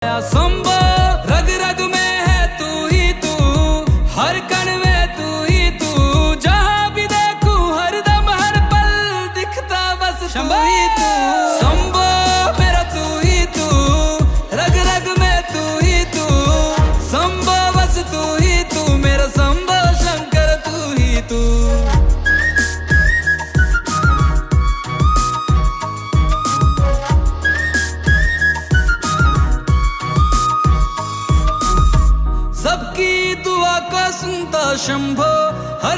शंभो रग रग में है तू ही तू, हर कण में तू ही तू, जहाँ भी देखूं हर दम हर पल दिखता बस तू ही तू। शंभो मेरा तू ही तू, रग रग में तू ही तू, शंभो बस तू ही तू, मेरा शंभो शंकर तू ही तू। सबकी दुआ को सुनता शंभो,